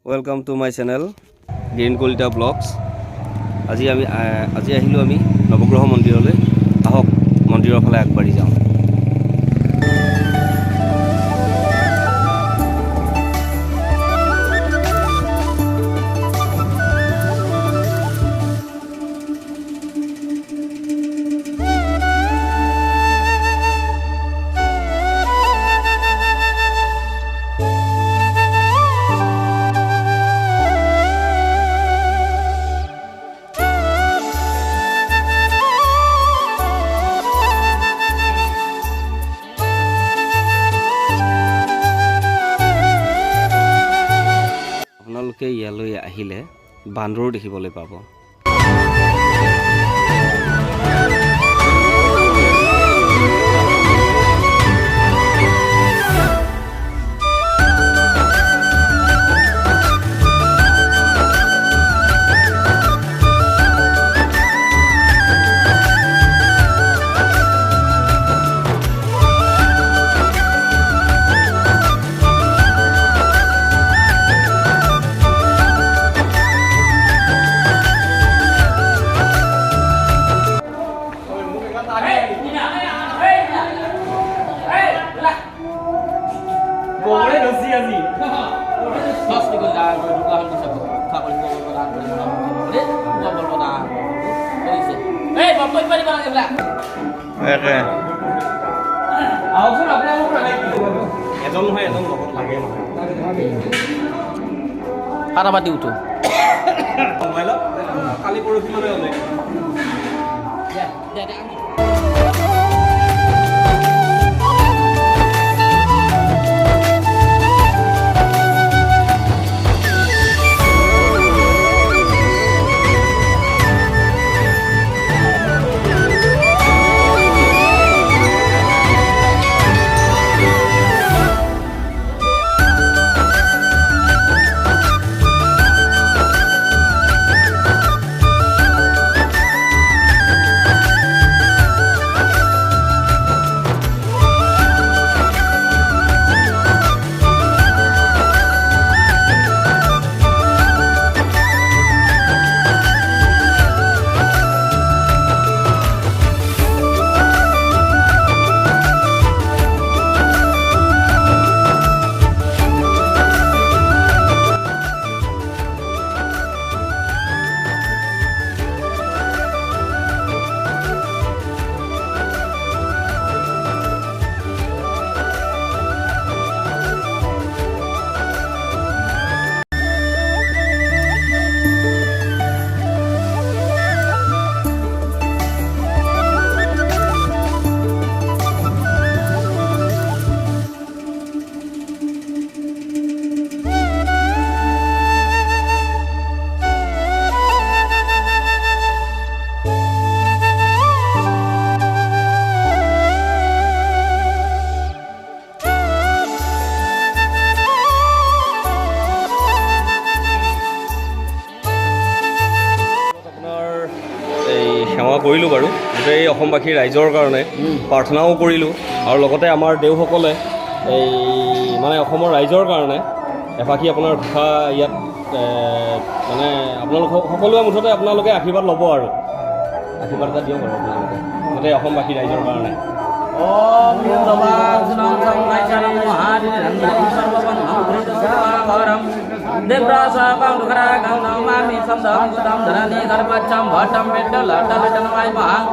Welcome to my channel Green Kolita Vlogs. আজি আহিলো আমি নৱগ্ৰহ মন্দিৰলৈ আহক মন্দিৰৰ ফালে আগবাঢ়ি যাওঁ আপোনালোকে ইয়ালৈ আহিলে বান্দৰো দেখিবলৈ পাব Paramati utuh. Kali puluh kilo ya, সেৱা কৰিলোঁ বাৰু গোটেই অসমবাসী ৰাইজৰ কাৰণে প্ৰাৰ্থনাও কৰিলোঁ আৰু লগতে আমাৰ দেওসকলে এই মানে অসমৰ ৰাইজৰ কাৰণে এফাকি আপোনাৰ ঘোষা ইয়াত মানে আপোনালোক সকলোৱে মুঠতে আপোনালোকে আশীৰ্বাদ ল'ব আৰু আশীৰ্বাদ এটা দিয়ক আৰু আপোনালোকে গোটেই অসমবাসী ৰাইজৰ কাৰণে Debrasa kang dukara kang namami samdam gudam dharani garbacham bhatam bedala taladan mai mahang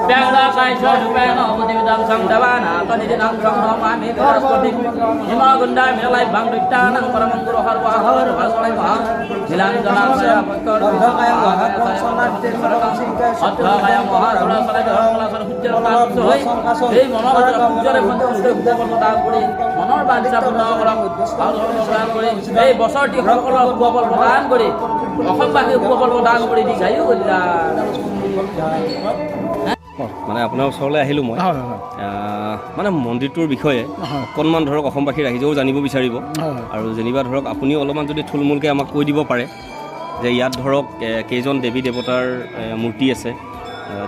Pengda kai shodu peno budidam samdavana kanidam samdamami bharaskodik Hima gunda milai bang diktanang paramanguru harwa har vasalai mahang Hilan jalan saya pakkar Adha kaya mahar sonate sarakang singkai Adha kaya mahar sarai dharamala sar hujjar tak sohoi Ei monor hujjare panchusde hujjar tak kori Monor badisa punna koram Alhamdulillah kori Ei bosor di সকলক উপবল প্ৰদান কৰি অসমবাসীক উপবল প্ৰদান কৰি দি যায়ো কৰিলা মানে আপোনাৰ ওচৰলৈ আহিলোঁ মই মানে মন্দিৰটোৰ বিষয়ে অকণমান ধৰক অসমবাসী ৰাইজেও জানিব বিচাৰিব আৰু যেনিবা ধৰক আপুনিও অলপমান যদি থুলমূলকৈ আমাক কৈ দিব পাৰে যে ইয়াত ধৰক কেইজন দেৱী দেৱতাৰ মূৰ্তি আছে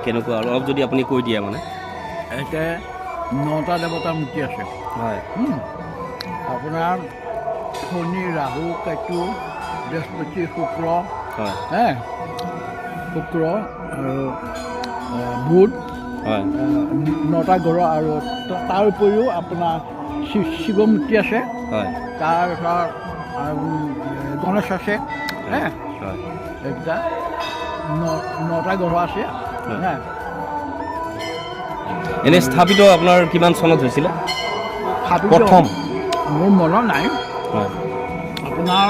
কেনেকুৱা অলপ যদি আপুনি কৈ দিয়ে মানে এতিয়া 9টা দেৱতাৰ মূৰ্তি আছে হয় আপোনাৰ শনি ৰাহু কেতু বৃহস্পতি শুক্ৰ হয় শুক্ৰ আৰু বুধ হয় 9টা গ্ৰহ আৰু তাৰ উপৰিও আপোনাৰ শিৱ মূৰ্তি আছে হয় তাৰপিছত গণেশ আছে হয় এইকেইটা 9টা গ্ৰহ আছে এনে স্থাপিত আপোনাৰ কিমান চনত হৈছিলে স্থাপিত প্ৰথম মোৰ মনত নাই হয় আপোনাৰ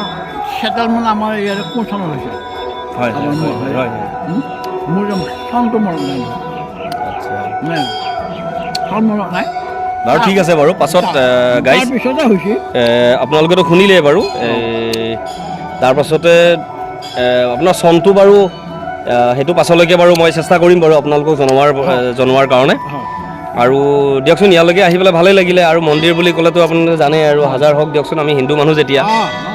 চেটেলমেণ্ট আমাৰ ইয়াতে কোন চনত হৈছে হয় হয় মোৰ চনটো মনত নাই আচ্ছা নাই চন মনত নাই বাৰু ঠিক আছে বাৰু পাছত গাইজ তাৰপিছতে হৈছে আপোনালোকেতো শুনিলে বাৰু তাৰপাছতে আপোনাৰ চনটো বাৰু সেইটো পাছলৈকে বাৰু মই চেষ্টা কৰিম বাৰু আপোনালোকক জনোৱাৰ কাৰণে আৰু দিয়কচোন ইয়ালৈকে আহি পেলাই ভালেই লাগিলে আৰু মন্দিৰ বুলি ক'লেতো আপোনালোকে জানে আৰু হাজাৰ হওক দিয়কচোন আমি হিন্দু মানুহ যেতিয়া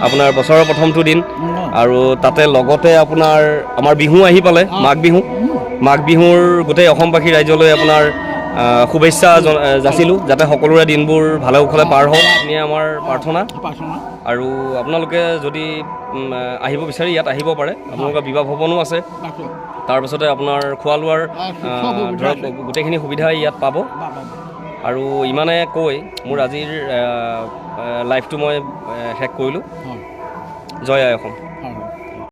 আপোনাৰ বছৰৰ প্ৰথমটো দিন আৰু তাতে লগতে আপোনাৰ আমাৰ বিহু আহি পালে মাঘ বিহুৰ গোটেই অসমবাসী ৰাইজলৈ আপোনাৰ শুভেচ্ছা যাচিলোঁ যাতে সকলোৰে দিনবোৰ ভালে কুশলে পাৰ হওক এনে আমাৰ প্ৰাৰ্থনা আৰু আপোনালোকে যদি আহিব বিচাৰি ইয়াত আহিব পাৰে আপোনালোকৰ বিবাহ ভৱনো আছে তাৰপাছতে আপোনাৰ খোৱা লোৱাৰ ধৰক গোটেইখিনি সুবিধা ইয়াত পাব আৰু ইমানে কৈ মোৰ আজিৰ লাইফটো মই শেষ কৰিলোঁ জয় আই অসম